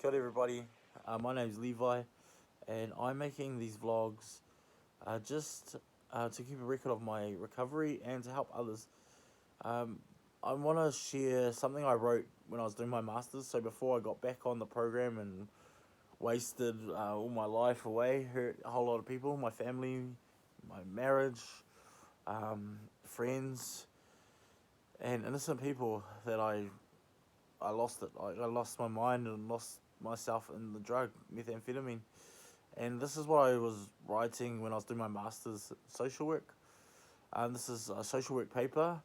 Kia ora everybody, my name is Levi and I'm making these vlogs just to keep a record of my recovery and to help others. Um, I want to share something I wrote when I was doing my masters, so before I got back on the program and wasted all my life away, hurt a whole lot of people, my family, my marriage, friends and innocent people that I lost it. I lost my mind and lost myself in the drug, methamphetamine. And this is what I was writing when I was doing my master's social work. This is a social work paper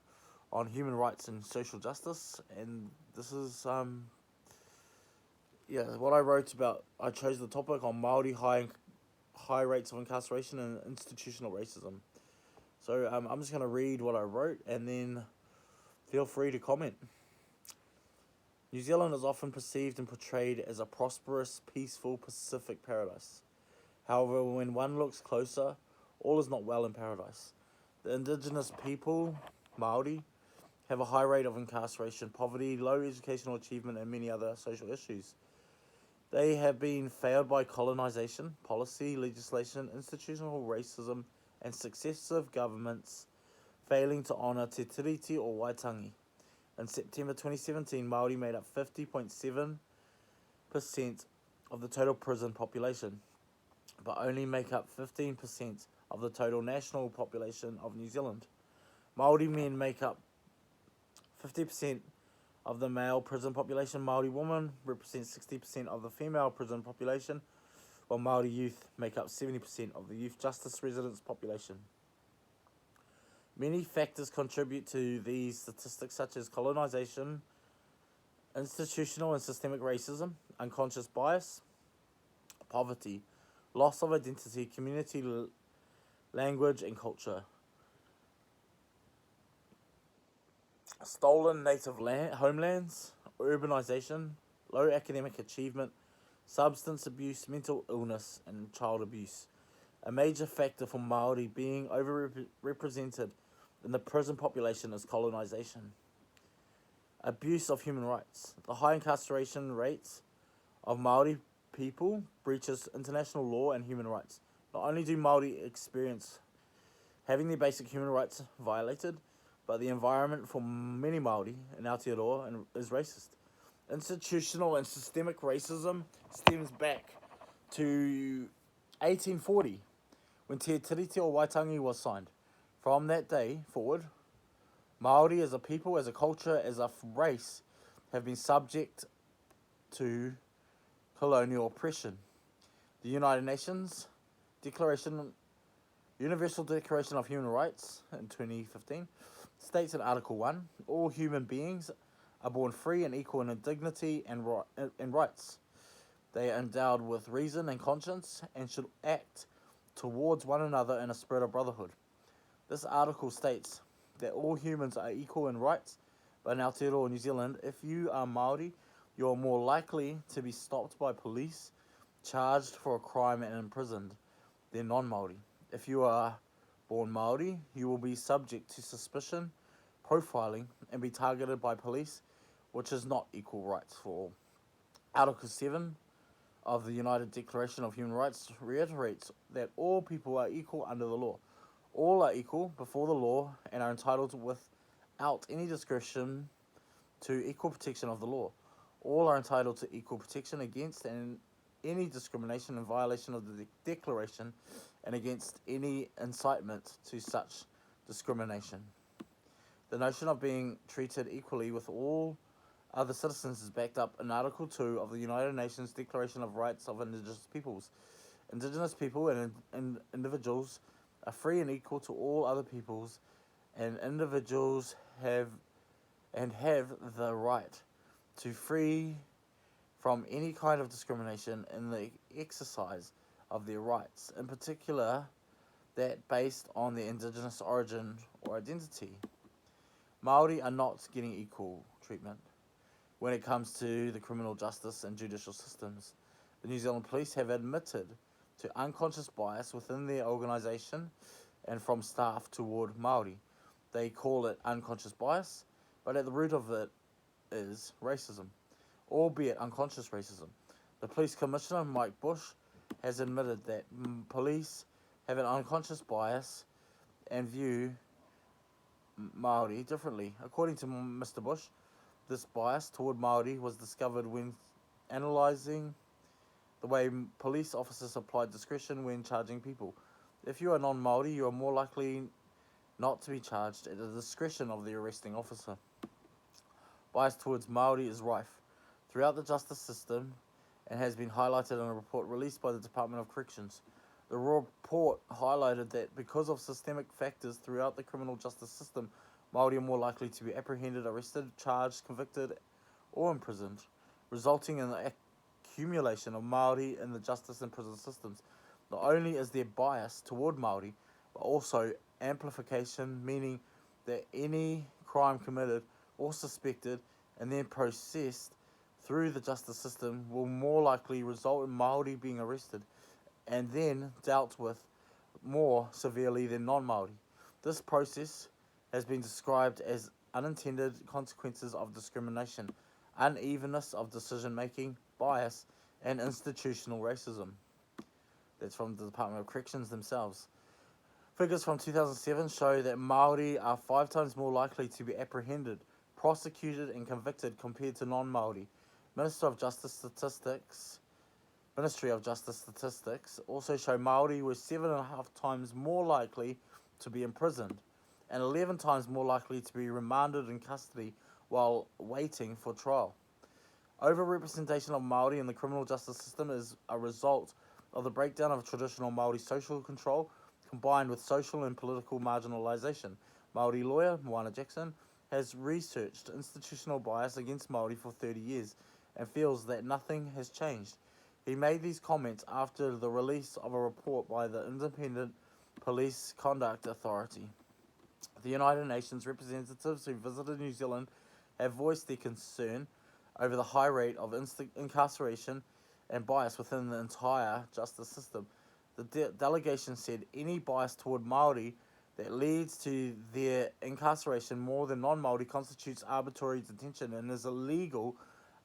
on human rights and social justice. And this is, what I wrote about. I chose the topic on Maori high rates of incarceration and institutional racism. So I'm just going to read what I wrote and then feel free to comment. New Zealand is often perceived and portrayed as a prosperous, peaceful Pacific paradise. However, when one looks closer, all is not well in paradise. The indigenous people, Maori, have a high rate of incarceration, poverty, low educational achievement, and many other social issues. They have been failed by colonisation, policy, legislation, institutional racism, and successive governments failing to honour te tiriti or waitangi. In September 2017, Maori made up 50.7% of the total prison population, but only make up 15% of the total national population of New Zealand. Maori men make up 50% of the male prison population. Maori women represent 60% of the female prison population, while Maori youth make up 70% of the youth justice residence population. Many factors contribute to these statistics, such as colonisation, institutional and systemic racism, unconscious bias, poverty, loss of identity, community, language and culture, stolen native homelands, urbanisation, low academic achievement, substance abuse, mental illness and child abuse. A major factor for Maori being overrepresented in the prison population is colonisation. Abuse of human rights. The high incarceration rates of Maori people breaches international law and human rights. Not only do Maori experience having their basic human rights violated, but the environment for many Maori in Aotearoa is racist. Institutional and systemic racism stems back to 1840, when Te Tiriti o Waitangi was signed. From that day forward, Maori as a people, as a culture, as a race, have been subject to colonial oppression. The United Nations Universal Declaration of Human Rights in 2015 states in Article 1, all human beings are born free and equal in dignity and rights. They are endowed with reason and conscience and should act towards one another in a spirit of brotherhood. This article states that all humans are equal in rights, but in Aotearoa, New Zealand, if you are Maori, you are more likely to be stopped by police, charged for a crime and imprisoned than non-Maori. If you are born Maori, you will be subject to suspicion, profiling, and be targeted by police, which is not equal rights for all. Article 7 of the United Declaration of Human Rights reiterates that all people are equal under the law. All are equal before the law and are entitled without any discretion to equal protection of the law. All are entitled to equal protection against any discrimination and violation of the Declaration and against any incitement to such discrimination. The notion of being treated equally with all other citizens is backed up in Article 2 of the United Nations Declaration of Rights of Indigenous Peoples. Indigenous people and individuals are free and equal to all other peoples, and individuals have the right to free from any kind of discrimination in the exercise of their rights, in particular that based on their indigenous origin or identity. Maori are not getting equal treatment when it comes to the criminal justice and judicial systems. The New Zealand Police have admitted to unconscious bias within their organisation and from staff toward Maori. They call it unconscious bias, but at the root of it is racism, albeit unconscious racism. The police commissioner, Mike Bush, has admitted that police have an unconscious bias and view Maori differently. According to Mr. Bush, this bias toward Maori was discovered when analysing the way police officers apply discretion when charging people. If you are non-Maori, you are more likely not to be charged at the discretion of the arresting officer. Bias towards Maori is rife throughout the justice system and has been highlighted in a report released by the Department of Corrections. The report highlighted that because of systemic factors throughout the criminal justice system, Maori are more likely to be apprehended, arrested, charged, convicted, or imprisoned, resulting in the accumulation of Maori in the justice and prison systems. Not only is there bias toward Maori, but also amplification, meaning that any crime committed or suspected and then processed through the justice system will more likely result in Maori being arrested and then dealt with more severely than non-Maori. This process has been described as unintended consequences of discrimination, unevenness of decision-making, bias, and institutional racism. That's from the Department of Corrections themselves. Figures from 2007 show that Maori are 5 times more likely to be apprehended, prosecuted, and convicted compared to non-Maori. Ministry of Justice statistics also show Maori were 7.5 times more likely to be imprisoned and 11 times more likely to be remanded in custody while waiting for trial. Overrepresentation of Maori in the criminal justice system is a result of the breakdown of traditional Maori social control combined with social and political marginalisation. Maori lawyer Moana Jackson has researched institutional bias against Maori for 30 years and feels that nothing has changed. He made these comments after the release of a report by the Independent Police Conduct Authority. The United Nations representatives who visited New Zealand have voiced their concern over the high rate of incarceration and bias within the entire justice system. The delegation said any bias toward Maori that leads to their incarceration more than non-Maori constitutes arbitrary detention and is illegal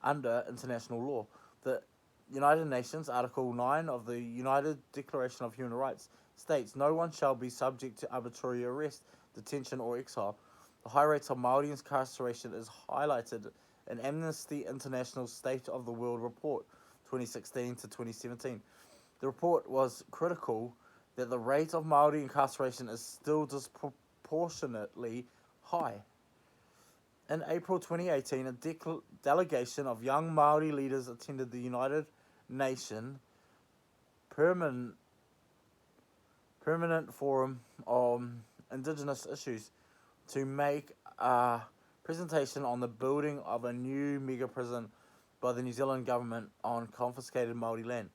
under international law. The United Nations, Article 9 of the United Declaration of Human Rights, states no one shall be subject to arbitrary arrest, detention, or exile. The high rates of Maori incarceration is highlighted in Amnesty International's State of the World Report 2016 to 2017. The report was critical that the rate of Maori incarceration is still disproportionately high. In April 2018, a delegation of young Maori leaders attended the United Nations Permanent Forum on Indigenous Issues to make a presentation on the building of a new mega prison by the New Zealand government on confiscated Maori land.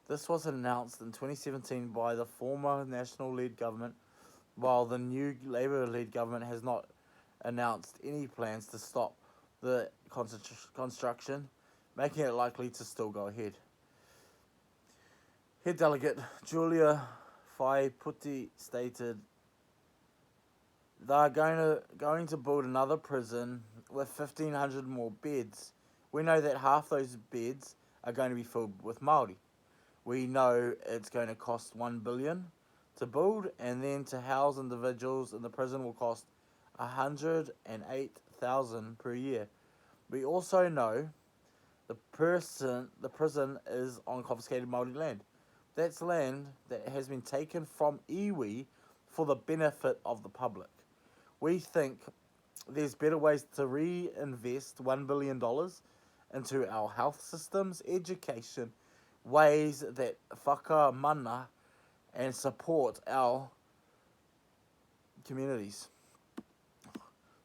This was announced in 2017 by the former National-led government, while the new Labour-led government has not announced any plans to stop the construction, making it likely to still go ahead. Head Delegate Julia Whaiputi stated, "They're going to build another prison with 1,500 more beds. We know that half those beds are going to be filled with Maori. We know it's going to cost $1 billion to build, and then to house individuals in the prison will cost $108,000 per year. We also know the prison is on confiscated Maori land. That's land that has been taken from iwi for the benefit of the public. We think there's better ways to reinvest $1 billion into our health systems, education, ways that whakamana and support our communities."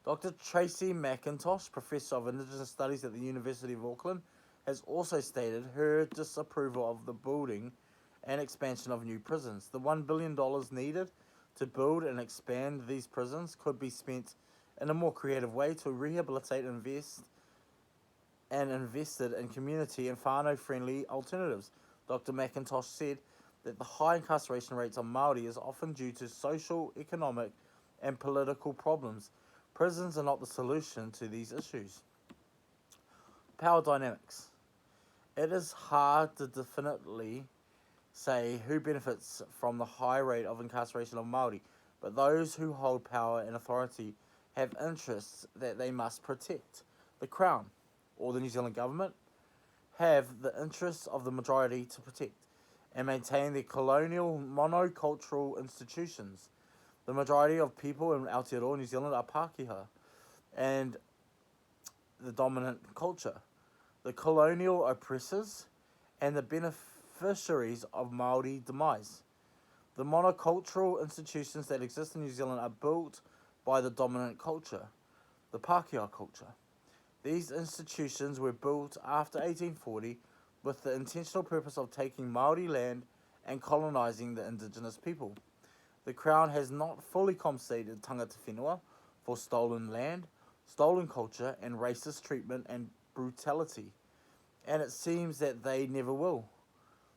Dr. Tracy McIntosh, Professor of Indigenous Studies at the University of Auckland, has also stated her disapproval of the building and expansion of new prisons. The $1 billion needed to build and expand these prisons could be spent in a more creative way to rehabilitate invested in community and whānau-friendly alternatives. Dr. McIntosh said that the high incarceration rates of Maori is often due to social, economic, and political problems. Prisons are not the solution to these issues. Power dynamics. It is hard to definitely say who benefits from the high rate of incarceration of Maori, but those who hold power and authority have interests that they must protect. The Crown, or the New Zealand government, have the interests of the majority to protect and maintain their colonial monocultural institutions. The majority of people in Aotearoa, New Zealand, are Pākehā and the dominant culture. The colonial oppressors and the beneficiaries of Maori demise. The monocultural institutions that exist in New Zealand are built by the dominant culture, the Pākehā culture. These institutions were built after 1840 with the intentional purpose of taking Maori land and colonising the indigenous people. The Crown has not fully compensated tangata whenua for stolen land, stolen culture, and racist treatment and brutality, and it seems that they never will.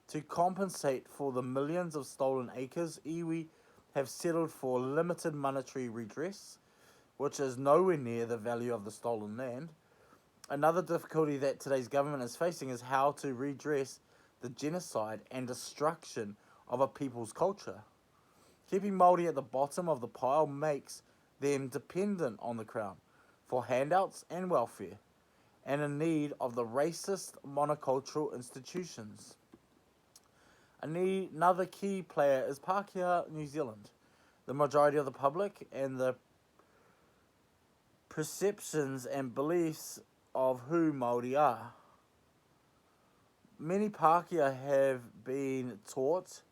To compensate for the millions of stolen acres, iwi have settled for limited monetary redress, which is nowhere near the value of the stolen land. Another difficulty that today's government is facing is how to redress the genocide and destruction of a people's culture. Keeping Māori at the bottom of the pile makes them dependent on the Crown for handouts and welfare, and in need of the racist monocultural institutions. Another key player is Pākehā New Zealand. The majority of the public and the perceptions and beliefs of who Māori are. Many Pākehā have been taught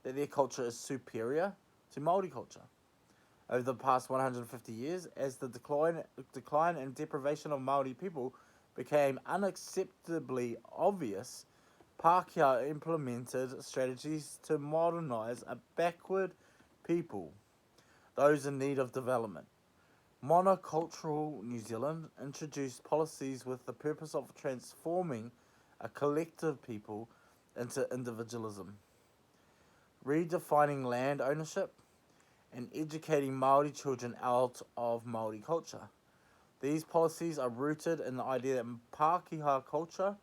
that their culture is superior to Māori culture. Over the past 150 years, as the decline and deprivation of Māori people became unacceptably obvious, Pākehā implemented strategies to modernise a backward people, those in need of development. Monocultural New Zealand introduced policies with the purpose of transforming a collective people into individualism, redefining land ownership, and educating Māori children out of Māori culture. These policies are rooted in the idea that Pākehā culture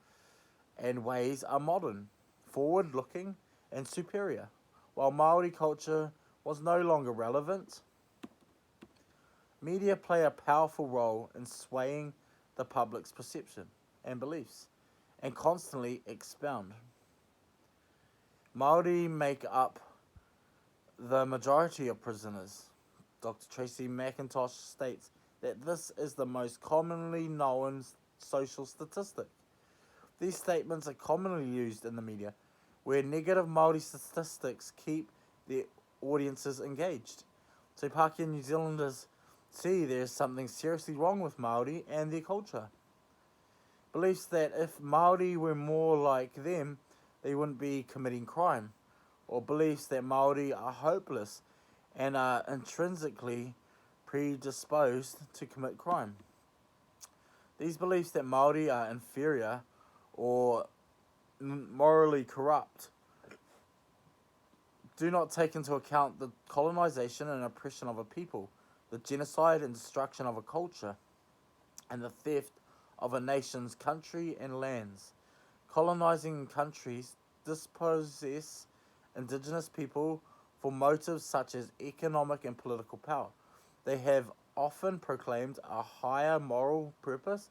and ways are modern, forward-looking, and superior, while Māori culture was no longer relevant. Media play a powerful role in swaying the public's perception and beliefs, and constantly expound. Māori make up the majority of prisoners. Dr. Tracy McIntosh states that this is the most commonly known social statistic. These statements are commonly used in the media, where negative Māori statistics keep their audiences engaged. So Pākehā New Zealanders see there is something seriously wrong with Māori and their culture. Beliefs that if Māori were more like them, they wouldn't be committing crime, or beliefs that Māori are hopeless and are intrinsically predisposed to commit crime. These beliefs that Māori are inferior or morally corrupt do not take into account the colonisation and oppression of a people, the genocide and destruction of a culture, and the theft of a nation's country and lands. Colonising countries dispossess indigenous people for motives such as economic and political power. They have often proclaimed a higher moral purpose,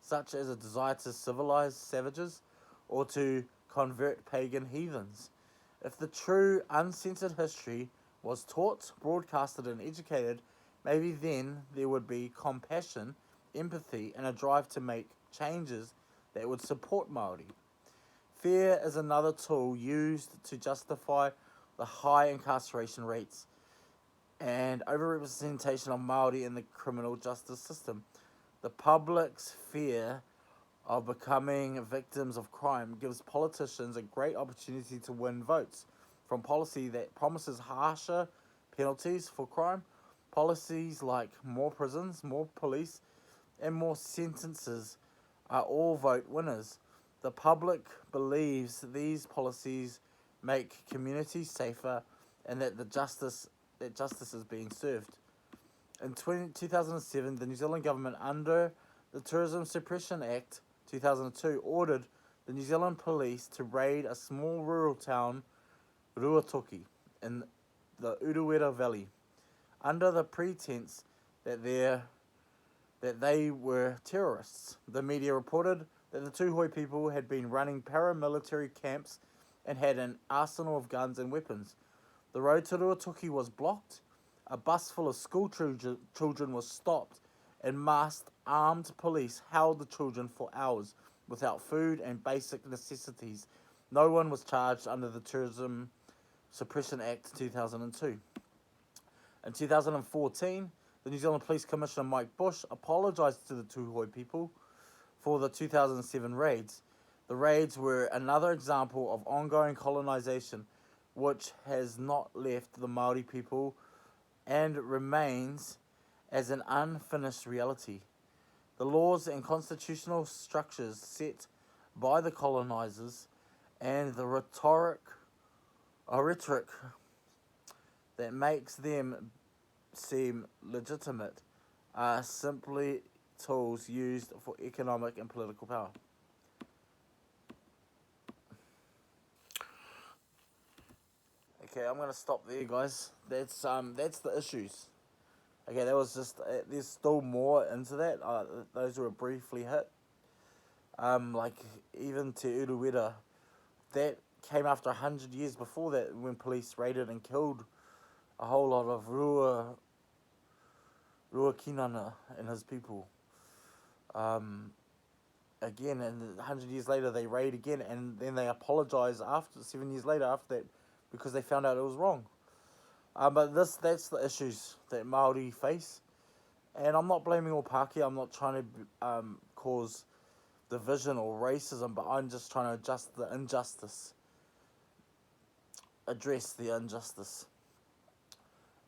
such as a desire to civilize savages or to convert pagan heathens. If the true uncensored history was taught, broadcasted, and educated, maybe then there would be compassion, empathy, and a drive to make changes that would support Māori. Fear is another tool used to justify the high incarceration rates and overrepresentation of Māori in the criminal justice system. The public's fear of becoming victims of crime gives politicians a great opportunity to win votes from policy that promises harsher penalties for crime. Policies like more prisons, more police, and more sentences are all vote winners. The public believes these policies make communities safer and that justice is being served. In 2007, the New Zealand government, under the Tourism Suppression Act 2002, ordered the New Zealand police to raid a small rural town, Ruatoki, in the Urewera Valley, under the pretense that they were terrorists. The media reported that the Tuhoi people had been running paramilitary camps and had an arsenal of guns and weapons. The road to Ruatoki was blocked, a bus full of school children was stopped, and masked armed police held the children for hours without food and basic necessities. No one was charged under the Tourism Suppression Act 2002. In 2014, the New Zealand Police Commissioner Mike Bush apologised to the Tuhoi people for the 2007 raids. The raids were another example of ongoing colonisation which has not left the Maori people and remains as an unfinished reality. The laws and constitutional structures set by the colonisers and the rhetoric that makes them seem legitimate are simply tools used for economic and political power. Okay, I'm gonna stop there, guys. That's the issues. Okay, that was just. There's still more into that. Those were briefly hit. Like even Te Urewera, that came after 100 years before that, when police raided and killed a whole lot of Rua Kinana and his people. Again, and 100 years later they raid again, and then they apologise after 7 years later after that, because they found out it was wrong. But that's the issues that Maori face, and I'm not blaming all Pākehā. I'm not trying to cause division or racism, but I'm just trying to address the injustice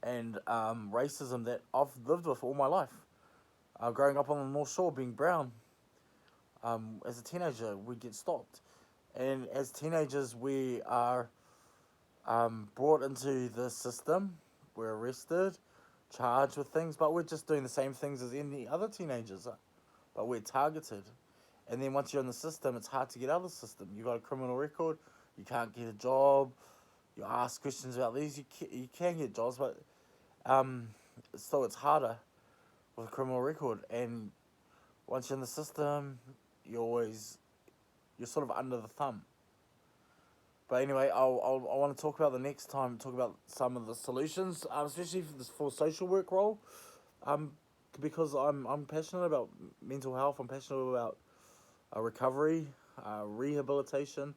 and racism that I've lived with all my life. Growing up on the North Shore, being brown, as a teenager, we get stopped, and as teenagers, we are brought into the system. We're arrested, charged with things, but we're just doing the same things as any other teenagers, but we're targeted. And then once you're in the system, it's hard to get out of the system. You got a criminal record, you can't get a job, you ask questions about these, you can get jobs, but still it's harder with a criminal record. And once you're in the system, you're sort of under the thumb. But anyway, I want to talk about the next time, talk about some of the solutions, especially for social work role, because I'm passionate about mental health. I'm passionate about recovery, rehabilitation,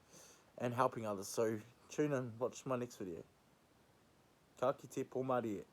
and helping others. So tune in, watch my next video. Ka kite pō Māori e.